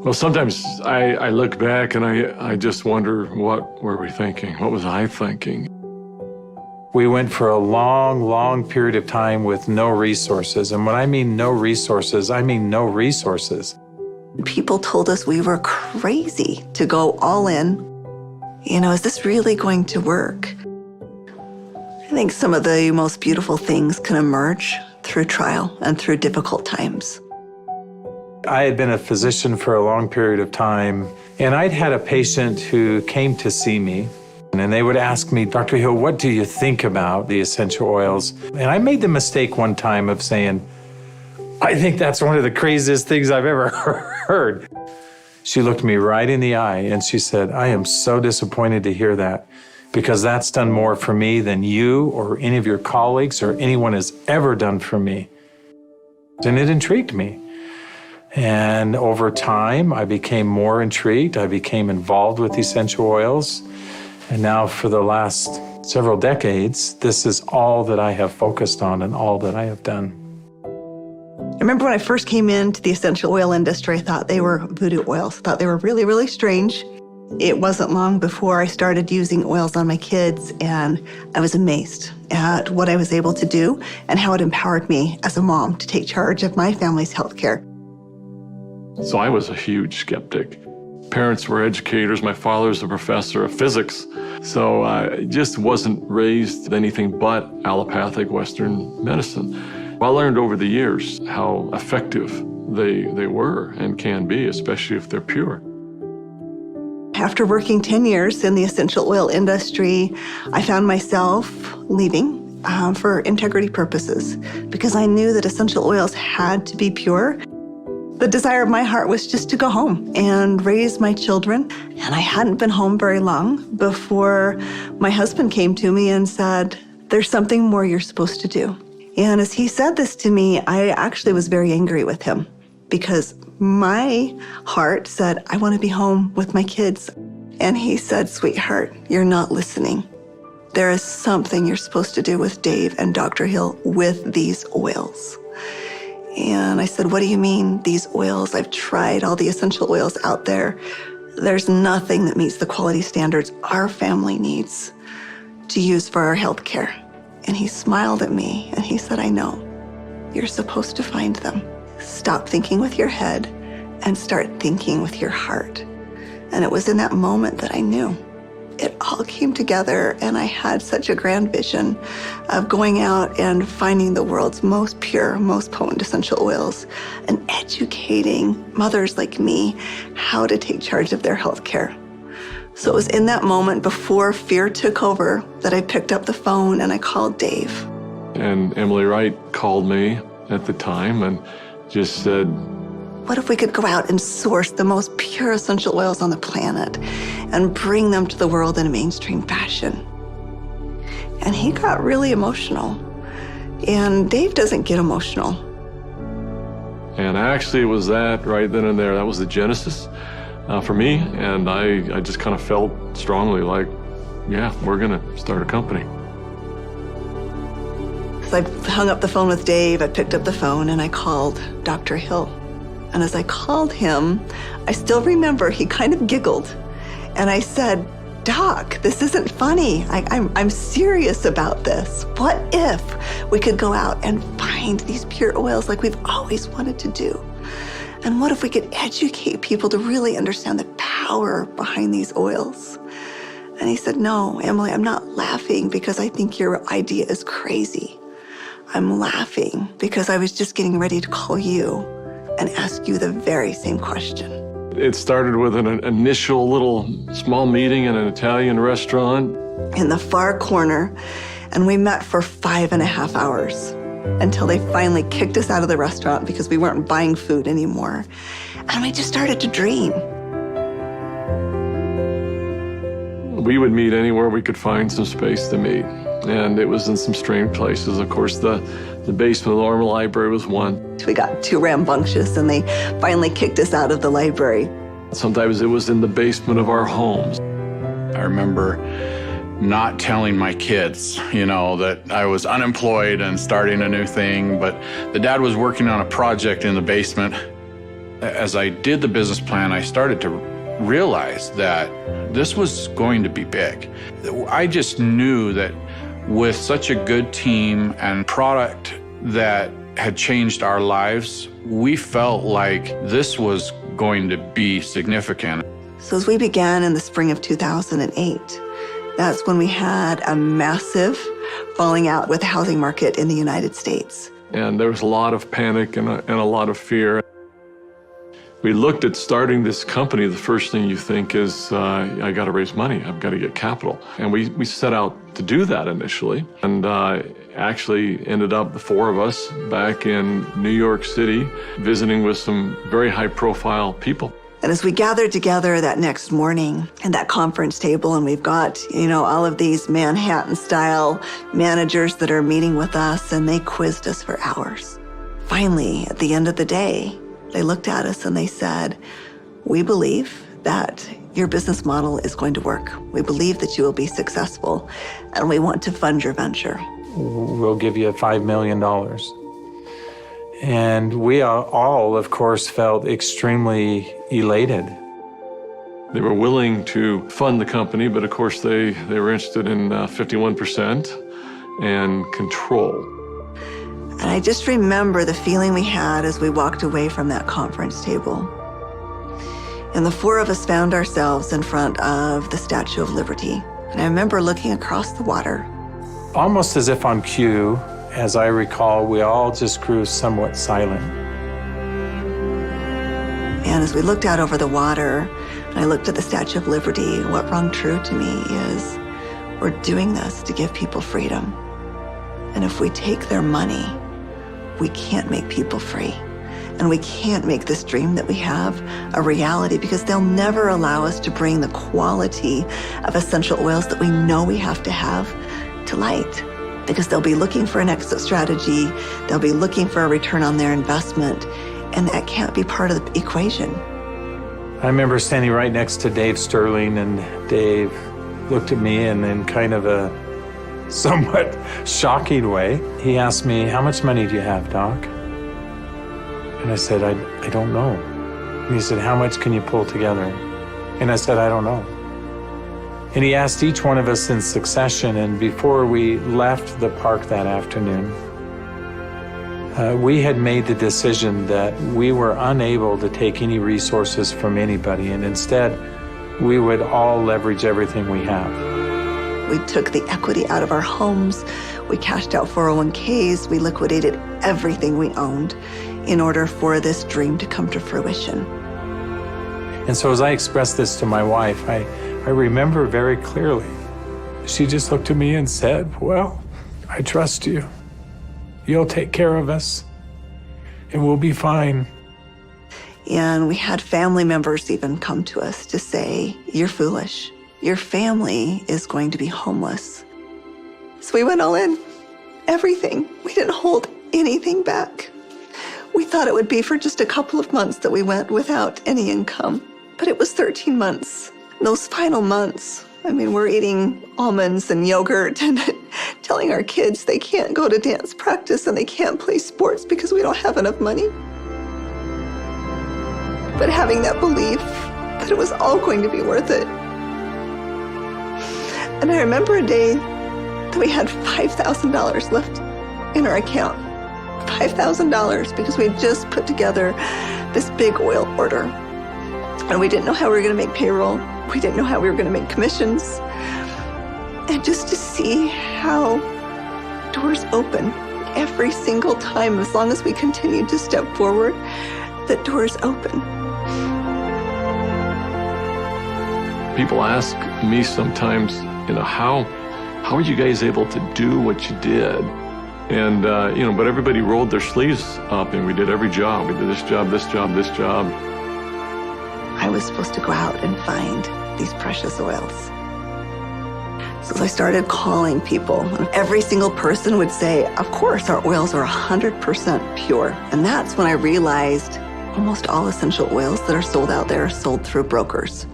Well, sometimes I look back and I just wonder, what were we thinking? What was I thinking? We went for a long, long period of time with no resources. And when I mean no resources, I mean no resources. People told us we were crazy to go all in. You know, is this really going to work? I think some of the most beautiful things can emerge through trial and through difficult times. I had been a physician for a long period of time, and I'd had a patient who came to see me, and they would ask me, Dr. Hill, what do you think about the essential oils? And I made the mistake one time of saying, I think that's one of the craziest things I've ever heard. She looked me right in the eye and she said, I am so disappointed to hear that, because that's done more for me than you or any of your colleagues or anyone has ever done for me. And it intrigued me. And over time, I became more intrigued. I became involved with essential oils. And now for the last several decades, this is all that I have focused on and all that I have done. I remember when I first came into the essential oil industry, I thought they were voodoo oils. I thought they were really, really strange. It wasn't long before I started using oils on my kids, and I was amazed at what I was able to do and how it empowered me as a mom to take charge of my family's health care. So I was a huge skeptic. Parents were educators. My father's a professor of physics. So I just wasn't raised anything but allopathic Western medicine. I learned over the years how effective they were and can be, especially if they're pure. After working 10 years in the essential oil industry, I found myself leaving for integrity purposes because I knew that essential oils had to be pure. The desire of my heart was just to go home and raise my children. And I hadn't been home very long before my husband came to me and said, there's something more you're supposed to do. And as he said this to me, I actually was very angry with him because my heart said, I want to be home with my kids. And he said, sweetheart, you're not listening. There is something you're supposed to do with Dave and Dr. Hill with these oils. And I said, what do you mean, these oils? I've tried all the essential oils out there. There's nothing that meets the quality standards our family needs to use for our health care. And he smiled at me and he said, I know. You're supposed to find them. Stop thinking with your head and start thinking with your heart. And it was in that moment that I knew. It all came together, and I had such a grand vision of going out and finding the world's most pure, most potent essential oils and educating mothers like me how to take charge of their health care. So it was in that moment before fear took over that I picked up the phone and I called Dave. And Emily Wright called me at the time and just said, what if we could go out and source the most pure essential oils on the planet and bring them to the world in a mainstream fashion? And he got really emotional. And Dave doesn't get emotional. And actually it was that right then and there. That was the genesis for me. And I just kind of felt strongly like, yeah, we're going to start a company. So I hung up the phone with Dave. I picked up the phone and I called Dr. Hill. And as I called him, I still remember he kind of giggled. And I said, Doc, this isn't funny. I'm serious about this. What if we could go out and find these pure oils like we've always wanted to do? And what if we could educate people to really understand the power behind these oils? And he said, no, Emily, I'm not laughing because I think your idea is crazy. I'm laughing because I was just getting ready to call you and ask you the very same question. It started with an initial little small meeting in an Italian restaurant. In the far corner, and we met for 5.5 hours until they finally kicked us out of the restaurant because we weren't buying food anymore. And we just started to dream. We would meet anywhere we could find some space to meet. And it was in some strange places. Of course, the basement of the Normal Library was one. We got too rambunctious and they finally kicked us out of the library. Sometimes it was in the basement of our homes. I remember not telling my kids, that I was unemployed and starting a new thing, but the dad was working on a project in the basement. As I did the business plan, I started to realize that this was going to be big. I just knew that with such a good team and product that had changed our lives, we felt like this was going to be significant. So as we began in the spring of 2008, that's when we had a massive falling out with the housing market in the United States. And there was a lot of panic and a lot of fear. We looked at starting this company. The first thing you think is, I got to raise money. I've got to get capital. And we set out to do that initially. And actually ended up, the four of us, back in New York City, visiting with some very high-profile people. And as we gathered together that next morning at that conference table, and we've got, all of these Manhattan-style managers that are meeting with us, and they quizzed us for hours. Finally, at the end of the day, they looked at us and they said, "We believe that your business model is going to work. We believe that you will be successful, and we want to fund your venture. We'll give you $5 million. And we all, of course, felt extremely elated. They were willing to fund the company, but of course they were interested in 51% and control. And I just remember the feeling we had as we walked away from that conference table. And the four of us found ourselves in front of the Statue of Liberty. And I remember looking across the water. Almost as if on cue, as I recall, we all just grew somewhat silent. And as we looked out over the water, and I looked at the Statue of Liberty, what rung true to me is we're doing this to give people freedom. And if we take their money, we can't make people free. And we can't make this dream that we have a reality, because they'll never allow us to bring the quality of essential oils that we know we have to light. Because they'll be looking for an exit strategy, they'll be looking for a return on their investment, and that can't be part of the equation. I remember standing right next to Dave Sterling, and Dave looked at me, and in kind of a somewhat shocking way, he asked me, "How much money do you have, Doc?" And I said, I don't know. And he said, "How much can you pull together?" And I said, "I don't know." And he asked each one of us in succession, and before we left the park that afternoon, we had made the decision that we were unable to take any resources from anybody, and instead, we would all leverage everything we have. We took the equity out of our homes, we cashed out 401ks, we liquidated everything we owned in order for this dream to come to fruition. And so as I expressed this to my wife, I remember very clearly, she just looked at me and said, "Well, I trust you. You'll take care of us, and we'll be fine." And we had family members even come to us to say, "You're foolish. Your family is going to be homeless." So we went all in, everything. We didn't hold anything back. We thought it would be for just a couple of months that we went without any income, but it was 13 months. Those final months, we're eating almonds and yogurt and telling our kids they can't go to dance practice and they can't play sports because we don't have enough money. But having that belief that it was all going to be worth it. And I remember a day that we had $5,000 left in our account. $5,000 because we had just put together this big oil order. And we didn't know how we were going to make payroll. We didn't know how we were going to make commissions. And just to see how doors open every single time, as long as we continued to step forward, that doors open. People ask me sometimes, how are you guys able to do what you did? And, but everybody rolled their sleeves up and we did every job. We did this job, this job, this job. I was supposed to go out and find these precious oils. So I started calling people, and every single person would say, "Of course, our oils are 100% pure." And that's when I realized almost all essential oils that are sold out there are sold through brokers.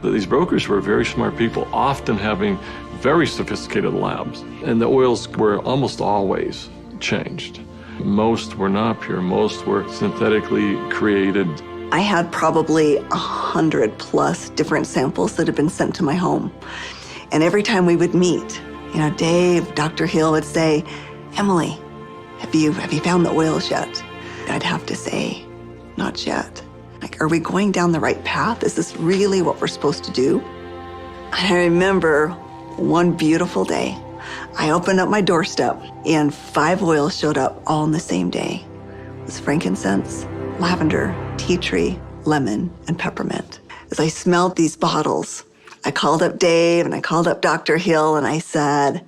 These brokers were very smart people, often having very sophisticated labs. And the oils were almost always changed. Most were not pure. Most were synthetically created. I had probably 100+ different samples that had been sent to my home. And every time we would meet, Dave, Dr. Hill would say, Emily, have you found the oils yet? I'd have to say, not yet. Like, are we going down the right path? Is this really what we're supposed to do? And I remember one beautiful day, I opened up my doorstep and 5 oils showed up all on the same day. It was frankincense, lavender, tea tree, lemon, and peppermint. As I smelled these bottles, I called up Dave and I called up Dr. Hill and I said,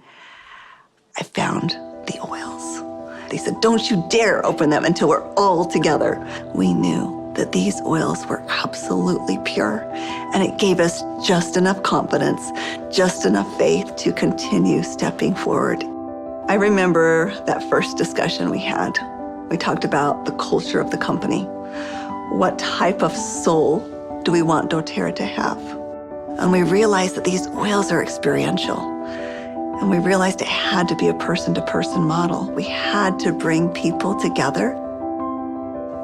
I found the oils. They said, don't you dare open them until we're all together. We knew that these oils were absolutely pure, and it gave us just enough confidence, just enough faith to continue stepping forward. I remember that first discussion we had. We talked about the culture of the company. What type of soul do we want Doterra to have? And we realized that these oils are experiential. And we realized it had to be a person-to-person model. We had to bring people together.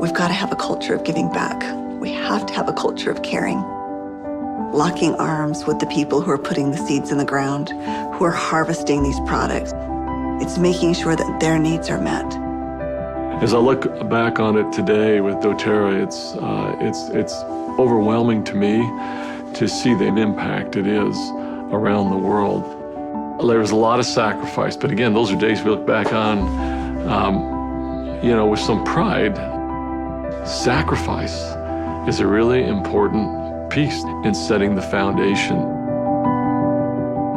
We've got to have a culture of giving back. We have to have a culture of caring. Locking arms with the people who are putting the seeds in the ground, who are harvesting these products. It's making sure that their needs are met. As I look back on it today with Doterra, it's overwhelming to me to see the impact it is around the world. There was a lot of sacrifice, but again, those are days we look back on, with some pride. Sacrifice is a really important piece in setting the foundation.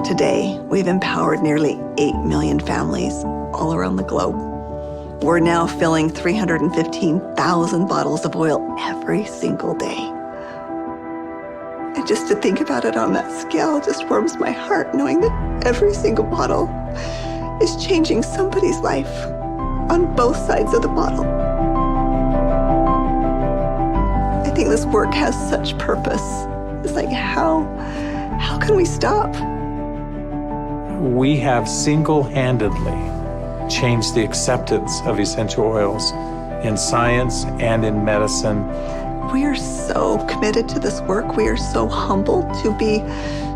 Today, we've empowered nearly 8 million families all around the globe. We're now filling 315,000 bottles of oil every single day. And just to think about it on that scale just warms my heart, knowing that every single bottle is changing somebody's life on both sides of the bottle. I think this work has such purpose. It's like, how can we stop? We have single-handedly changed the acceptance of essential oils in science and in medicine. We are so committed to this work. We are so humbled to be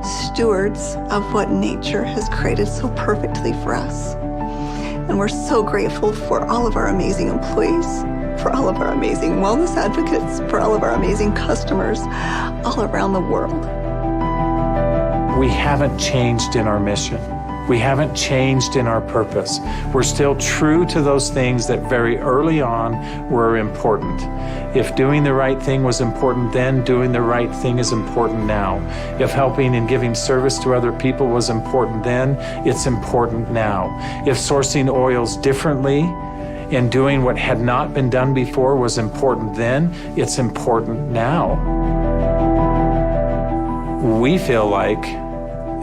stewards of what nature has created so perfectly for us. And we're so grateful for all of our amazing employees, for all of our amazing wellness advocates, for all of our amazing customers all around the world. We haven't changed in our mission. We haven't changed in our purpose. We're still true to those things that very early on were important. If doing the right thing was important then, doing the right thing is important now. If helping and giving service to other people was important then, it's important now. If sourcing oils differently and doing what had not been done before was important then, it's important now. We feel like,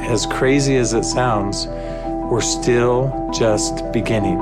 as crazy as it sounds, we're still just beginning.